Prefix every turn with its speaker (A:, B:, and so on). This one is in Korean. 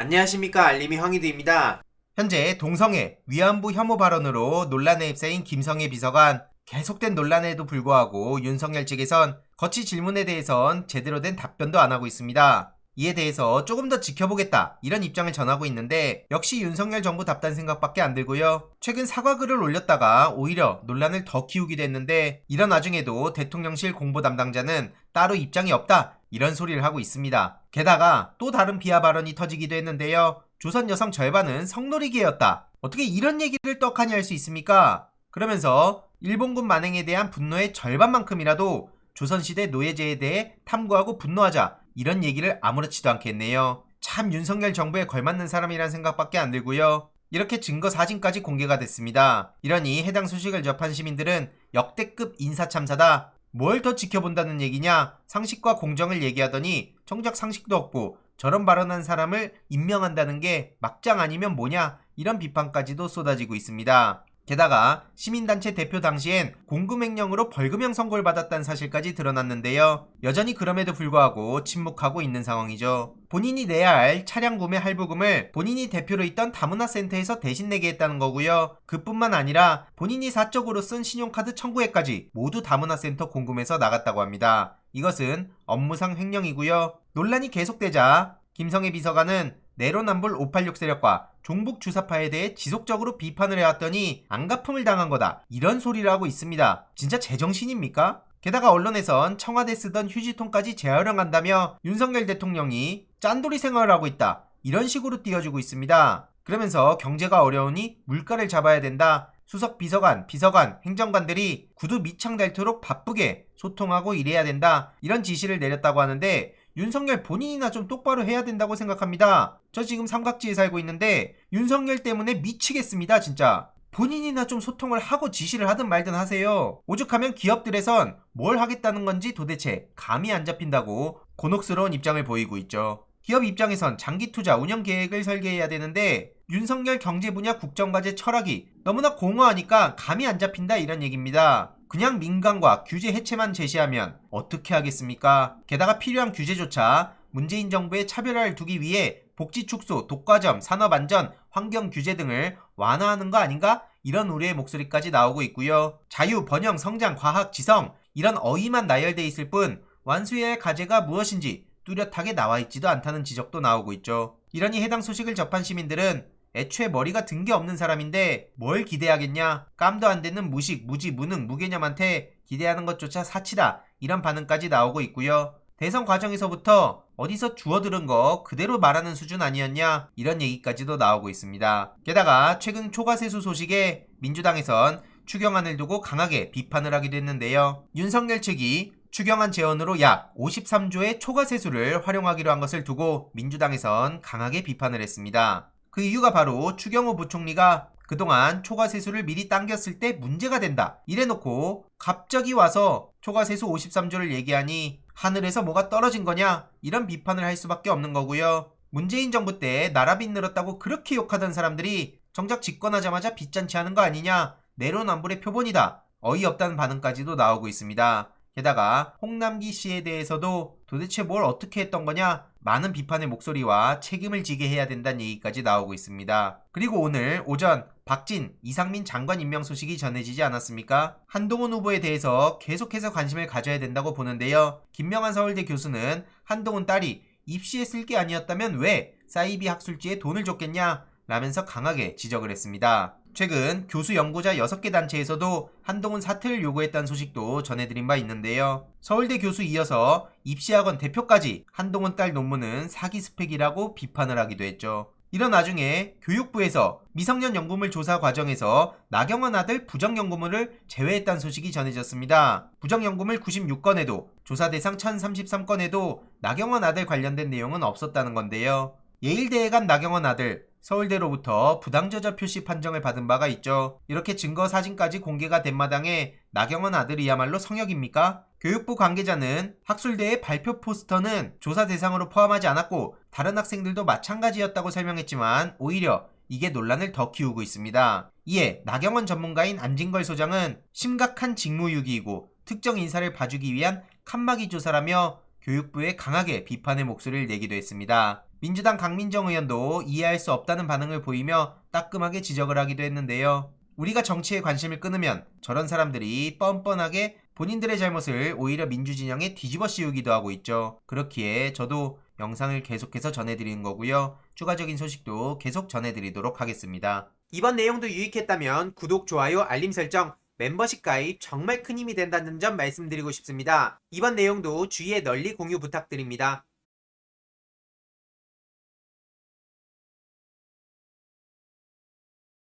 A: 안녕하십니까, 알림이 황희두입니다. 현재 동성애, 위안부 혐오 발언으로 논란에 휩싸인 김성애 비서관. 계속된 논란에도 불구하고 윤석열 측에선 거치 질문에 대해선 제대로 된 답변도 안 하고 있습니다. 이에 대해서 조금 더 지켜보겠다, 이런 입장을 전하고 있는데 역시 윤석열 정부답다는 생각밖에 안 들고요. 최근 사과글을 올렸다가 오히려 논란을 더 키우기도 했는데, 이런 와중에도 대통령실 공보 담당자는 따로 입장이 없다, 이런 소리를 하고 있습니다. 게다가 또 다른 비하 발언이 터지기도 했는데요. 조선 여성 절반은 성노리개였다, 어떻게 이런 얘기를 떡하니 할 수 있습니까? 그러면서 일본군 만행에 대한 분노의 절반만큼이라도 조선시대 노예제에 대해 탐구하고 분노하자, 이런 얘기를 아무렇지도 않게 했네요. 참 윤석열 정부에 걸맞는 사람이란 생각밖에 안 들고요. 이렇게 증거 사진까지 공개가 됐습니다. 이러니 해당 소식을 접한 시민들은 역대급 인사참사다, 뭘 더 지켜본다는 얘기냐, 상식과 공정을 얘기하더니 정작 상식도 없고 저런 발언한 사람을 임명한다는 게 막장 아니면 뭐냐, 이런 비판까지도 쏟아지고 있습니다. 게다가 시민단체 대표 당시엔 공금횡령으로 벌금형 선고를 받았다는 사실까지 드러났는데요. 여전히 그럼에도 불구하고 침묵하고 있는 상황이죠. 본인이 내야 할 차량 구매 할부금을 본인이 대표로 있던 다문화센터에서 대신 내게 했다는 거고요. 그뿐만 아니라 본인이 사적으로 쓴 신용카드 청구액까지 모두 다문화센터 공금에서 나갔다고 합니다. 이것은 업무상 횡령이고요. 논란이 계속되자 김성애 비서관은 내로남불 586 세력과 종북 주사파에 대해 지속적으로 비판을 해왔더니 안갚음을 당한 거다, 이런 소리를 하고 있습니다. 진짜 제정신입니까? 게다가 언론에선 청와대 쓰던 휴지통까지 재활용한다며 윤석열 대통령이 짠돌이 생활을 하고 있다, 이런 식으로 띄워주고 있습니다. 그러면서 경제가 어려우니 물가를 잡아야 된다, 수석 비서관, 행정관들이 구두 밑창 닳도록 바쁘게 소통하고 일해야 된다, 이런 지시를 내렸다고 하는데 윤석열 본인이나 좀 똑바로 해야 된다고 생각합니다. 저 지금 삼각지에 살고 있는데 윤석열 때문에 미치겠습니다, 진짜. 본인이나 좀 소통을 하고 지시를 하든 말든 하세요. 오죽하면 기업들에선 뭘 하겠다는 건지 도대체 감이 안 잡힌다고 곤혹스러운 입장을 보이고 있죠. 기업 입장에선 장기 투자 운영 계획을 설계해야 되는데 윤석열 경제 분야 국정과제 철학이 너무나 공허하니까 감이 안 잡힌다, 이런 얘기입니다. 그냥 민간과 규제 해체만 제시하면 어떻게 하겠습니까? 게다가 필요한 규제조차 문재인 정부의 차별화를 두기 위해 복지 축소, 독과점, 산업 안전, 환경 규제 등을 완화하는 거 아닌가? 이런 우려의 목소리까지 나오고 있고요. 자유, 번영, 성장, 과학, 지성, 이런 어휘만 나열돼 있을 뿐 완수해야 할 과제가 무엇인지 뚜렷하게 나와 있지도 않다는 지적도 나오고 있죠. 이러니 해당 소식을 접한 시민들은 애초에 머리가 든 게 없는 사람인데 뭘 기대하겠냐, 깜도 안 되는 무식, 무지, 무능, 무개념한테 기대하는 것조차 사치다, 이런 반응까지 나오고 있고요. 대선 과정에서부터 어디서 주워들은 거 그대로 말하는 수준 아니었냐, 이런 얘기까지도 나오고 있습니다. 게다가 최근 초과세수 소식에 민주당에선 추경안을 두고 강하게 비판을 하기도 했는데요. 윤석열 측이 추경안 재원으로 약 53조의 초과세수를 활용하기로 한 것을 두고 민주당에선 강하게 비판을 했습니다. 그 이유가 바로 추경호 부총리가 그동안 초과세수를 미리 당겼을 때 문제가 된다, 이래놓고 갑자기 와서 초과세수 53조를 얘기하니 하늘에서 뭐가 떨어진 거냐, 이런 비판을 할 수밖에 없는 거고요. 문재인 정부 때 나라빚 늘었다고 그렇게 욕하던 사람들이 정작 집권하자마자 빚잔치 하는 거 아니냐, 내로남불의 표본이다, 어이없다는 반응까지도 나오고 있습니다. 게다가 홍남기 씨에 대해서도 도대체 뭘 어떻게 했던 거냐, 많은 비판의 목소리와 책임을 지게 해야 된다는 얘기까지 나오고 있습니다. 그리고 오늘 오전 박진, 이상민 장관 임명 소식이 전해지지 않았습니까? 한동훈 후보에 대해서 계속해서 관심을 가져야 된다고 보는데요. 김명한 서울대 교수는 한동훈 딸이 입시했을 게 아니었다면 왜 사이비 학술지에 돈을 줬겠냐, 라면서 강하게 지적을 했습니다. 최근 교수 연구자 6개 단체에서도 한동훈 사퇴를 요구했다는 소식도 전해드린 바 있는데요. 서울대 교수 이어서 입시학원 대표까지 한동훈 딸 논문은 사기 스펙이라고 비판을 하기도 했죠. 이런 와중에 교육부에서 미성년 연구물 조사 과정에서 나경원 아들 부정연구물을 제외했다는 소식이 전해졌습니다. 부정연구물 96건에도 조사 대상 1033건에도 나경원 아들 관련된 내용은 없었다는 건데요. 예일대에 간 나경원 아들, 서울대로부터 부당저자 표시 판정을 받은 바가 있죠. 이렇게 증거 사진까지 공개가 된 마당에 나경원 아들이야말로 성역입니까? 교육부 관계자는 학술대의 발표 포스터는 조사 대상으로 포함하지 않았고 다른 학생들도 마찬가지였다고 설명했지만 오히려 이게 논란을 더 키우고 있습니다. 이에 나경원 전문가인 안진걸 소장은 심각한 직무유기이고 특정 인사를 봐주기 위한 칸막이 조사라며 교육부에 강하게 비판의 목소리를 내기도 했습니다. 민주당 강민정 의원도 이해할 수 없다는 반응을 보이며 따끔하게 지적을 하기도 했는데요. 우리가 정치에 관심을 끊으면 저런 사람들이 뻔뻔하게 본인들의 잘못을 오히려 민주진영에 뒤집어 씌우기도 하고 있죠. 그렇기에 저도 영상을 계속해서 전해드리는 거고요. 추가적인 소식도 계속 전해드리도록 하겠습니다. 이번 내용도 유익했다면 구독, 좋아요, 알림 설정, 멤버십 가입 정말 큰 힘이 된다는 점 말씀드리고 싶습니다. 이번 내용도 주위에 널리 공유 부탁드립니다.